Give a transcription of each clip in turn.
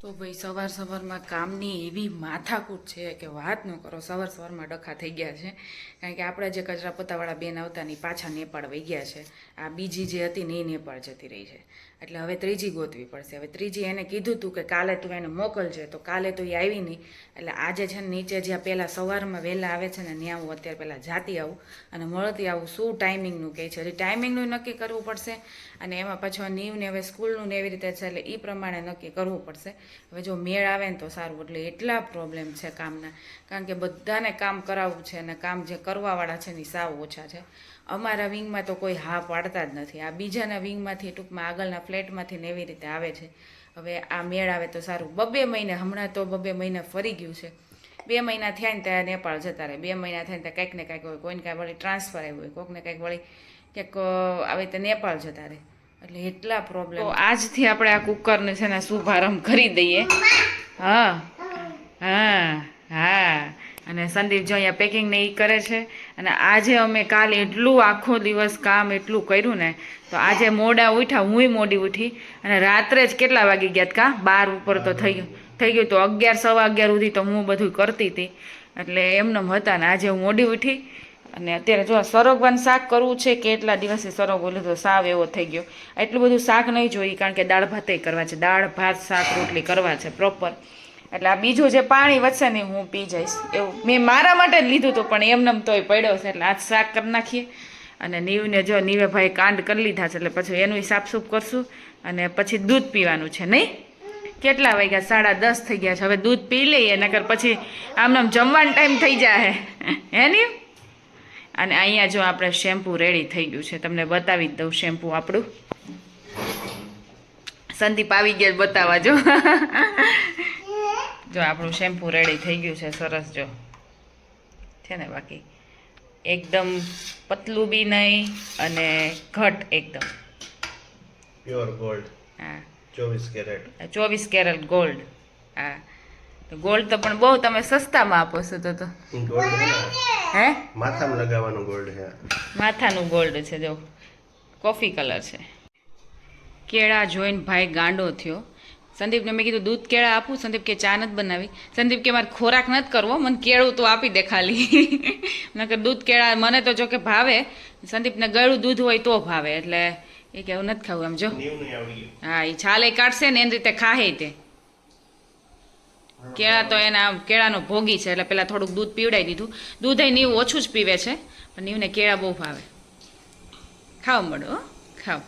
તો ભાઈ સવાર સવારમાં કામની એવી માથાકૂટ છે કે વાત ન કરો. સવાર સવારમાં ડખા થઈ ગયા છે, કારણ કે આપણે જે કચરા પોતાવાળા બેન આવતા ની પાછા નેપાળ વહી ગયા છે. આ બીજી જે હતી ને એ નેપાળ જતી રહી છે, એટલે હવે ત્રીજી ગોતવી પડશે. હવે ત્રીજી એને કીધું હતું કે કાલે તું એને મોકલજે, તો કાલે તો એ આવી નહીં. એટલે આજે છે ને નીચે જ્યાં પહેલાં સવારમાં વહેલા આવે છે ને ત્યાં હું અત્યારે પહેલાં જાતી આવું અને મળતી આવું. શું ટાઈમિંગનું કહે છે, હજી ટાઈમિંગનું નક્કી કરવું પડશે, અને એમાં પાછું નીવને હવે સ્કૂલનું ને એવી રીતે છે, એટલે એ પ્રમાણે નક્કી કરવું પડશે. હવે જો મેળ આવે ને તો સારું. એટલે એટલા પ્રોબ્લેમ છે કામના, કારણ કે બધાને કામ કરાવવું છે અને કામ જે કરવાવાળા છે ને સાવ ઓછા છે. અમારા વિંગમાં તો કોઈ હા પાડતા જ નથી. આ બીજાના વિંગમાંથી ટૂંકમાં આગળના ફ્લેટમાંથી ને એવી રીતે આવે છે. હવે આ મેળ આવે તો સારું. 2 મહિને, હમણાં તો 2 મહિને ફરી ગયું છે. 2 મહિના થયા ને ત્યાં નેપાળ જતા રહે. 2 મહિના થાય ને ત્યાં કંઈક ને કંઈક હોય. કોઈને કાંઈ વળી ટ્રાન્સફર આવ્યું હોય, કોઈકને કંઈક વળી ક્યાંક આવી રીતે નેપાળ જતા રહે. એટલે એટલા પ્રોબ્લેમ. તો આજથી આપણે આ કુકરને છે ને શુભારંભ કરી દઈએ. હા હા હા. અને સંદીપ જો અહીંયા પેકિંગ ને એ કરે છે. અને આજે અમે કાલે એટલું આખો દિવસ કામ એટલું કર્યું ને, તો આજે મોડા ઉઠ્યા, હુંય મોડી ઉઠી. અને રાત્રે જ કેટલા વાગી ગયા કા 12 ઉપર તો થઈ ગયું. તો 11 સવા 11 સુધી તો હું બધું કરતી હતી. એટલે એમને હતા ને આજે હું મોડી ઉઠી. અને અત્યારે જો સરગવાનું શાક કરવું છે, કે એટલા દિવસે સરગવો લીધો સાવ એવો થઈ ગયો. એટલું બધું શાક નહીં જોઈએ, કારણ કે દાળ ભાતે કરવા છે. દાળ ભાત શાક રોટલી કરવા છે પ્રોપર. એટલે આ બીજું જે પાણી વધશે ને હું પી જઈશ. એવું મેં મારા માટે જ લીધું હતું, પણ એમનેમ તોય પડ્યો છે. એટલે આજ શાક કરી નાખીએ. અને નીવને જો નીવે ભાઈ કાંડ કરી લીધા છે, એટલે પછી એનું સાફસૂફ કરશું. અને પછી દૂધ પીવાનું છે. નહીં, કેટલા વાગ્યા? 10:30 થઈ ગયા છે. હવે દૂધ પી લઈએ, નકર પછી આમ જમવાનો ટાઈમ થઈ જાય. હે ને? અને અહીંયા જો આપણે શેમ્પૂ રેડી થઈ ગયું છે, તમને બતાવી જ દઉં શેમ્પૂ આપણું. સંદીપ આવી ગયા બતાવવા. જો આપણું શેમ્પૂ રેડી થઈ ગયું છે, સરસ જો છે ને. બાકી એકદમ પતલું બી નહીં અને ઘટ એકદમ પ્યોર ગોલ્ડ. હા, 24 કેરેટ. 24 caret gold. હા, તો ગોલ્ડ તો પણ બહુ તમે સસ્તામાં આપો છો તો. ગોલ્ડ હે, માથામાં લગાવવાનું ગોલ્ડ છે. માથાનું ગોલ્ડ છે. જો કોફી કલર છે. કેળા જોઈને ભાઈ ગાંડો થયો. સંદીપને મેં કીધું દૂધ કેળા આપું. સંદીપ કે ચા નથી બનાવી. સંદીપ કે મારે ખોરાક નથી કરવો, મને કેળું તો આપી દે ખાલી. નકર દૂધ કેળા મને તો જો કે ભાવે. સંદીપને ગળું દૂધ હોય તો ભાવે. એટલે એ કે એવું નથી ખાવું. એમ જો હા, એ છાલે કાઢશે ને એની રીતે ખાહે તે. કેળા તો એના કેળાનો ભોગી છે, એટલે પેલા થોડુંક દૂધ પીવડાવી દીધું. દૂધ એ નીવ ઓછું જ પીવે છે, પણ નીવને કેળા બહુ ભાવે. ખાવ મળો, ખાવ.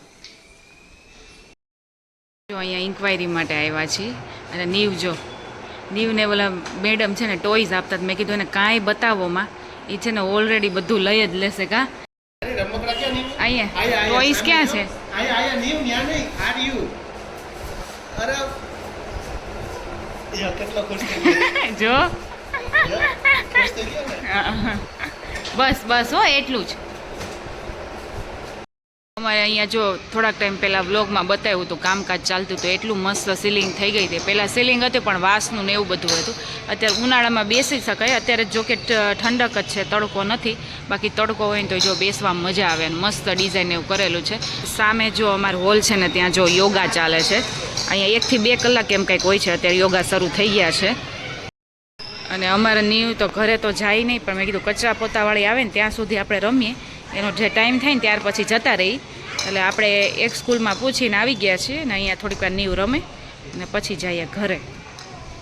જો અહીંયા ઇન્ક્વાયરી માટે આવ્યા છીએ. અને નીવને ઓલા મેડમ છે ને ટોયઝ આપતા. મેં કીધું એને કાંઈ બતાવોમાં, એ છે ને ઓલરેડી બધું લઈ જ લેશે. કા અહીંયા ટોયઝ ક્યાં છે? જો બસ હો, એટલું જ. અમારે અહીંયા જો થોડાક ટાઈમ પહેલાં વ્લોગમાં બતાવ્યું હતું કામકાજ ચાલતું હતું. એટલું મસ્ત સીલિંગ થઈ ગઈ હતી. પહેલાં સીલિંગ હતું પણ વાસનું ને એવું બધું હતું. અત્યારે ઉનાળામાં બેસી શકાય. અત્યારે જો કે ઠંડક જ છે, તડકો નથી. બાકી તડકો હોય ને તો જો બેસવામાં મજા આવે. અને મસ્ત ડિઝાઇન એવું કરેલું છે. સામે જો અમારો હોલ છે ને, ત્યાં જો યોગા ચાલે છે. અહીંયા 1 થી 2 કલાક એમ કંઈક હોય છે. અત્યારે યોગા શરૂ થઈ ગયા છે. અને અમારે નીવ તો ઘરે તો જાય નહીં, પણ મેં કીધું કચરા પોતાવાળી આવે ને ત્યાં સુધી આપણે રમીએ. એનો જે ટાઈમ થાય ને ત્યાર પછી જતા રહી. એટલે આપણે એક સ્કૂલમાં પૂછીને આવી ગયા છીએ ને અહીંયા થોડીક વાર નીવ રમે ને પછી જઈએ ઘરે.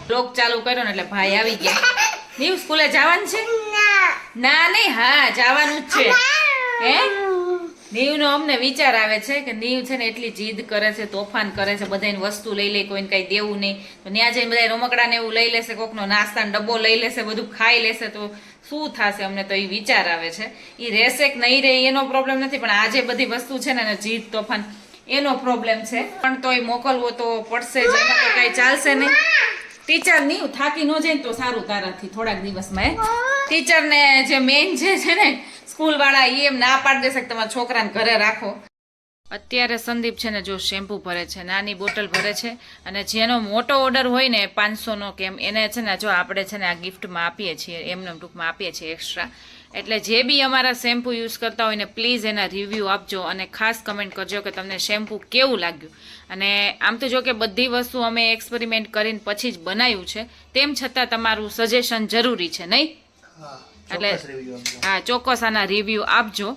બ્લોગ ચાલુ કર્યો ને એટલે ભાઈ આવી ગયા. નીવ સ્કૂલે જવાનું છે? ના નહીં, હા જવાનું જ છે. હે, નીવનો અમને વિચાર આવે છે કે નીવ છે ને એટલી જીદ કરે છે, તોફાન કરે છે, બધાની વસ્તુ લઈ લે, કોઈને કંઈ દેવું નહીં. તો ત્યાં જઈને બધા રમકડાને એવું લઈ લેશે, કોકનો નાસ્તાનો ડબ્બો લઈ લેશે, બધું ખાઈ લેશે, તો શું થશે? અમને તો એ વિચાર આવે છે. એ રહેશે કે નહીં રહે એનો પ્રોબ્લેમ નથી, પણ આજે બધી વસ્તુ છે ને જીદ તોફાન એનો પ્રોબ્લેમ છે. પણ તોય મોકલવો તો પડશે જ, એમાં તો કાંઈ ચાલશે નહીં. ટીચર નહીં થાકી ન જાય ને તો સારું તારાથી થોડાક દિવસમાં. ટીચરને જે મેઇન છે ને સ્કૂલવાળા, એ એમ ના પાડી દેશે કે તમારા છોકરાને ઘરે રાખો. અત્યારે સંદીપ છે ને જો શેમ્પૂ ભરે છે, નાની બોટલ ભરે છે. અને જેનો મોટો ઓર્ડર હોય ને 500નો કે એમ, એને છે ને જો આપણે છે ને આ ગિફ્ટમાં આપીએ છીએ, એમને ટૂંકમાં આપીએ છીએ એક્સ્ટ્રા. એટલે જે બી અમારા શેમ્પૂ યુઝ કરતા હોય ને પ્લીઝ એના રિવ્યૂ આપજો અને ખાસ કમેન્ટ કરજો કે તમને શેમ્પૂ કેવું લાગ્યું. અને આમ તો જો કે બધી વસ્તુ અમે એક્સપેરિમેન્ટ કરીને પછી જ બનાવ્યું છે, તેમ છતાં તમારું સજેશન જરૂરી છે નહીં? એટલે હા, ચોક્કસ આના રિવ્યૂ આપજો.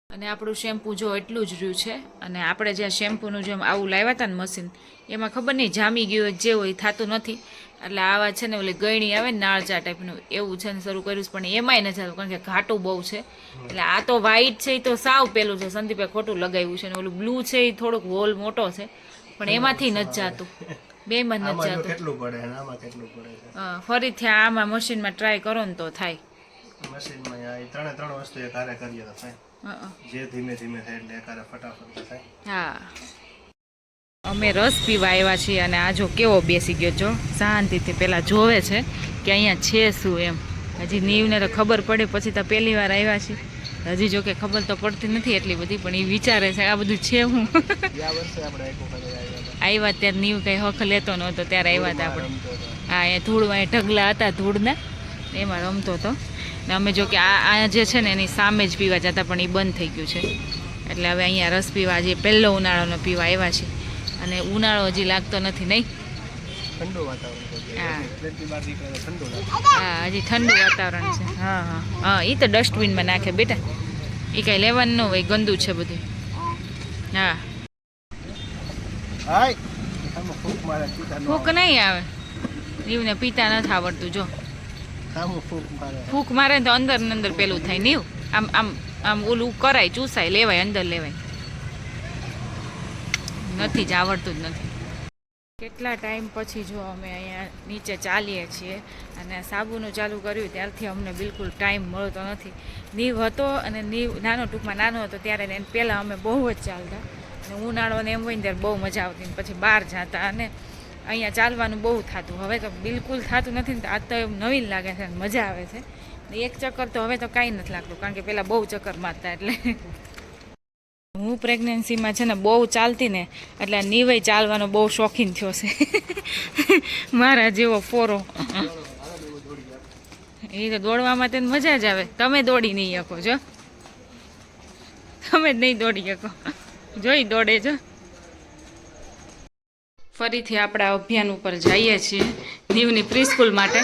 અને આપણું શેમ્પૂ જો એટલું જ રહ્યું છે. અને આપણે જ્યાં શેમ્પૂનું જેમ આવું લાવ્યા હતા ને મશીન, એમાં ખબર નહીં જામી ગયું જે હોય થતું નથી. એટલે આવા છે ને ઓલી ગયણી આવે ને નાળચા ટાઈપનું એવું છે ને શરૂ કર્યું છે, પણ એમાંય નથી થતું કારણ કે ઘાટું બહુ છે. એટલે આ તો વ્હાઈટ છે એ તો સાવ પેલું છે, સંદીપે ખોટું લગાવ્યું છે. ને ઓલું બ્લુ છે એ થોડુંક હોલ મોટો છે, પણ એમાંથી નથી જાતું, બેમાં નથી જાતું. કેટલું પડે અને આમાં કેટલું પડે છે? ફરીથી આમાં મશીનમાં ટ્રાય કરો ને તો થાય. મશીનમાં આ ત્રણ વસ્તુ એક હારે કરીએ તો થાય. જે ધીમે ધીમે થાય એટલે એક હારે ફટાફટ થાય. હા, અમે રસ પીવા આવ્યા છીએ અને આ જો કેવો બેસી ગયો, જો શાંતિથી પેલા જોવે છે કે અહીંયા છે શું એમ. હજી નીવને તો ખબર પડે પછી તો પહેલી વાર આવ્યા છીએ. હજી જો કે ખબર તો પડતી નથી એટલી બધી, પણ એ વિચારે છે આ બધું છે હું. આવ્યા ત્યારે નીવ કંઈ હક લેતો નહોતો ત્યારે આવ્યા હતા આપણે. હા, એ ધૂળમાં એ ઢગલા હતા ધૂળના, એમાં રમતો હતો. ને અમે જો કે આ જે છે ને એની સામે જ પીવા જતા, પણ એ બંધ થઈ ગયું છે. એટલે હવે અહીંયા રસ પીવા જે પહેલો ઉનાળાનો પીવા આવ્યા છે. અને ઉનાળો હજી લાગતો નથી નહીં? ઠંડુ વાતાવરણ. હા, હજી ઠંડુ વાતાવરણ છે. હા હા હા, એ તો ડસ્ટબિનમાં નાખે બેટા, એ કાંઈ લેવાનું ન હોય, ગંદુ છે બધું. હા, ફૂંક નહીં આવે, નીવને પીતા નથી આવડતું. જો ફૂંક મારે તો અંદર ને અંદર પેલું થાય. નીવ આમ આમ આમ ઓલું કરાય, ચૂસાય, લેવાય, અંદર લેવાય. નથી જ આવડતું જ નથી. કેટલા ટાઈમ પછી જો અમે અહીંયા નીચે ચાલીએ છીએ અને સાબુનું ચાલુ કર્યું ત્યારથી અમને બિલકુલ ટાઈમ મળતો નથી. નીવ હતો અને નીવ ટૂંકમાં નાનો હતો ત્યારે એને પહેલાં અમે બહુ જ ચાલતા. અને ઉનાળોને એમ હોય ને ત્યારે બહુ મજા આવતી. ને પછી બહાર જતા અને અહીંયા ચાલવાનું બહુ થતું. હવે તો બિલકુલ થતું નથી ને, તો આજ તો એમ નવીન લાગે છે, મજા આવે છે. એક ચક્કર તો હવે તો કાંઈ નથી લાગતું કારણ કે પહેલાં બહુ ચક્કર મારતા. એટલે હું પ્રેગ્નન્સીમાં છે ને બહુ ચાલતી ને, એટલે નીવય ચાલવાનો બહુ શોખીન થયો છે. મારા જેવો ફોરો. એ તો દોડવામાં તેને મજા જ આવે. તમે દોડી નહીં શકો, જો તમે જ નહીં દોડી શકો, જોઈ દોડે છો. ફરીથી આપણા અભિયાન ઉપર જઈએ છીએ નીવની પ્રી સ્કૂલ માટે.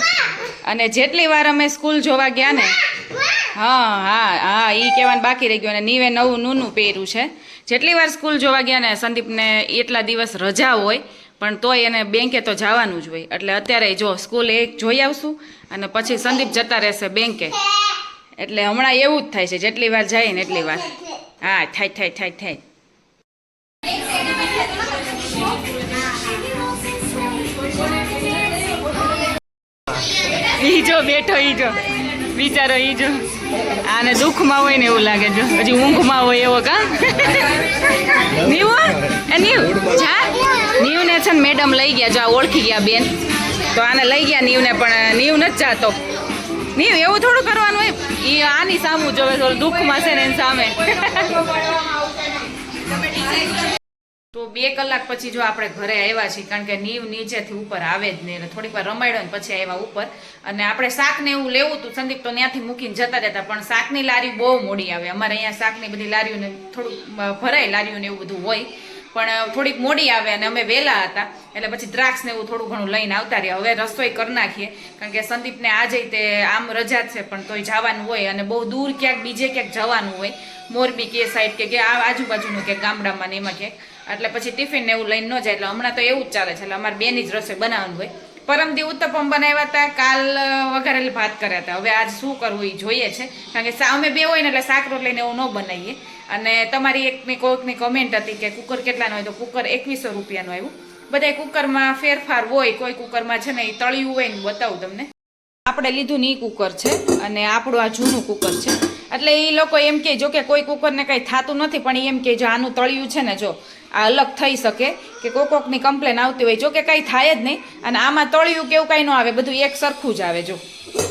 અને જેટલી વાર અમે સ્કૂલ જોવા ગયા ને, હા હા હા, એ કહેવાનું બાકી રહી ગયું. અને નીવે નવું નૂનું પહેર્યું છે. જેટલી વાર સ્કૂલ જોવા ગયા ને, સંદીપને એટલા દિવસ રજા હોય પણ તોય એને બેંકે તો જવાનું જ હોય. એટલે અત્યારે જો સ્કૂલ એક જોઈ આવશું અને પછી સંદીપ જતા રહેશે બેંકે. એટલે હમણાં એવું જ થાય છે, જેટલી વાર જાય ને એટલી વાર. હા, થાય થાય થાય થાય. ઈ જો બેઠો, ઈ જો બિચારો, ઈ જો આને દુઃખમાં હોય ને એવું લાગે. જો હજી ઊંઘમાં હોય એવો. કા નીવ એ નીવ જા, નીવને છે ને મેડમ લઈ ગયા. જો આ ઓળખી ગયા બેન, તો આને લઈ ગયા નીવને, પણ નીવ નથી જાતો. નીવ એવું થોડું કરવાનું હોય, એ આની સામું જોવે, થોડું દુઃખમાં છે ને એની સામે. તો 2 કલાક પછી જો આપણે ઘરે આવ્યા છીએ કારણ કે નીવ નીચેથી ઉપર આવે જ નહીં. એટલે થોડીક વાર રમાડ્યો ને પછી આવ્યા ઉપર. અને આપણે શાક ને એવું લેવું હતું, સંદીપ તો ત્યાંથી મૂકીને જતા રહેતા, પણ શાકની લારી બહુ મોડી આવે. અમારે અહીંયા શાકની બધી લારીઓને થોડુંક ભરાય, લારીઓને એવું બધું હોય, પણ થોડીક મોડી આવે. અને અમે વહેલા હતા એટલે પછી દ્રાક્ષ ને એવું થોડું ઘણું લઈને આવતા રહ્યા. હવે રસોઈ કરી નાખીએ કારણ કે સંદીપને આજે તે આમ રજા છે પણ તોય જવાનું હોય અને બહુ દૂર ક્યાંક બીજે ક્યાંક જવાનું હોય, મોરબી કે સાઈડ કે આ આજુબાજુનું કે ગામડામાં ને એમાં ક્યાંક. એટલે પછી ટિફિન ને એવું લઈને ન જાય. એટલે હમણાં તો એવું જ ચાલે છે. એટલે અમારે બેની જ રસોઈ બનાવવાનું હોય. પરમદી ઉત્તપમ બનાવ્યા હતા, કાલ વઘારેલ ભાત કર્યા હતા. હવે આજ શું કરવું એ જોઈએ છે કારણ કે અમે બે હોય ને એટલે શાક રોટલીને એવું ન બનાવીએ. અને તમારી કોઈકની કમેન્ટ હતી કે કુકર કેટલાનો હોય, તો કુકર 2100 રૂપિયાનું આવ્યું. બધા કુકરમાં ફેરફાર હોય, કોઈ કુકરમાં છે ને એ તળિયું હોય ને બતાવું તમને. આપણે લીધું ને એ કુકર છે અને આપણું આ જૂનું કુકર છે. એટલે એ લોકો એમ કહે, જો કે કોઈ કુકરને કંઈ થતું નથી, પણ એમ કે જો આનું તળિયું છે ને, જો આ અલગ થઈ શકે કે કોકની કમ્પ્લેન આવતી હોય. જો કે કંઈ થાય જ નહીં. અને આમાં તળિયું કેવું કંઈ ન આવે, બધું એક સરખું જ આવે. જો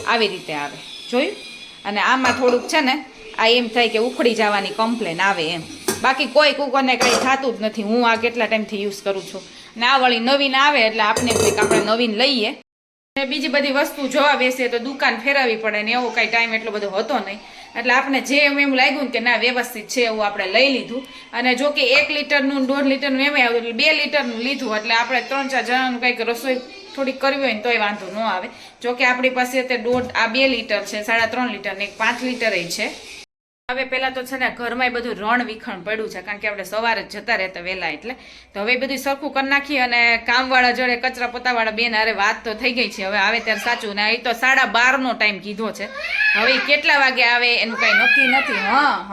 આવી રીતે આવે, જોયું. અને આમાં થોડુંક છે ને આ એમ થાય કે ઉખડી જવાની કમ્પ્લેન આવે એમ. બાકી કોઈ કુકરને કંઈ થતું જ નથી. હું આ કેટલા ટાઈમથી યુઝ કરું છું. અને આ વળી નવીન આવે એટલે આપણે આપણે નવીન લઈએ. ને બીજી બધી વસ્તુ જોવા બેસીએ તો દુકાન ફેરવવી પડે ને એવો કાંઈ ટાઈમ એટલો બધો હતો નહીં. એટલે આપણે જે એમ લાગ્યું ને કે ના વ્યવસ્થિત છે એવું આપણે લઈ લીધું. અને જો કે 1 લીટરનું 1.5 લીટરનું એમ આવ્યું એટલે 2 લીટરનું લીધું. એટલે આપણે 3-4 જણાનું કંઈક રસોઈ થોડીક કરવી હોય ને તોય વાંધો ન આવે. જો કે આપણી પાસે અત્યારે 2 લીટર છે, 3.5 લીટર ને 5 લીટર છે. હવે પહેલાં તો છે ને ઘરમાં બધું રણ વિખણ પડ્યું છે, કારણ કે આપણે સવારે જ જતા રહેતા વહેલા એટલે. તો હવે બધું સરખું કરી નાખી અને કામવાળા જોડે કચરા પોતાવાળા બેન અરે વાત તો થઈ ગઈ છે. હવે આવે ત્યારે સાચું ને એ તો 12:30નો ટાઈમ કીધો છે. હવે ઈ કેટલા વાગે આવે એનું કાંઈ નક્કી નથી.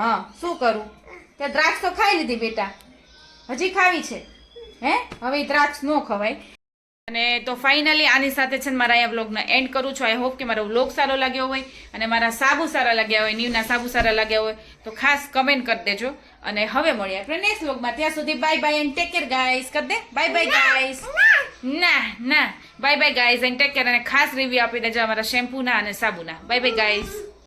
હા શું કરું? તે દ્રાક્ષ તો ખાઈ લીધી બેટા, હજી ખાવી છે હે? હવે ઈ દ્રાક્ષ ન ખવાય. અને તો ફાઇનલી આની સાથે છે ને મારા અહીંયા વ્લોગને એન્ડ કરું છું. આઈ હોપ કે મારો વ્લોગ સારો લાગ્યો હોય અને મારા સાબુ સારા લાગ્યા હોય, નીવના સાબુ સારા લાગ્યા હોય તો ખાસ કમેન્ટ કરી દેજો. અને હવે મળીએ આપણે નેક્સ્ટ વ્લોગમાં. ત્યાં સુધી bye bye and take care guys. કરી દે બાય બાય ગાઈસ. ના bye bye guys and take care. અને ખાસ રિવ્યુ આપી દેજો અમારા શેમ્પૂના અને સાબુના. Bye bye guys.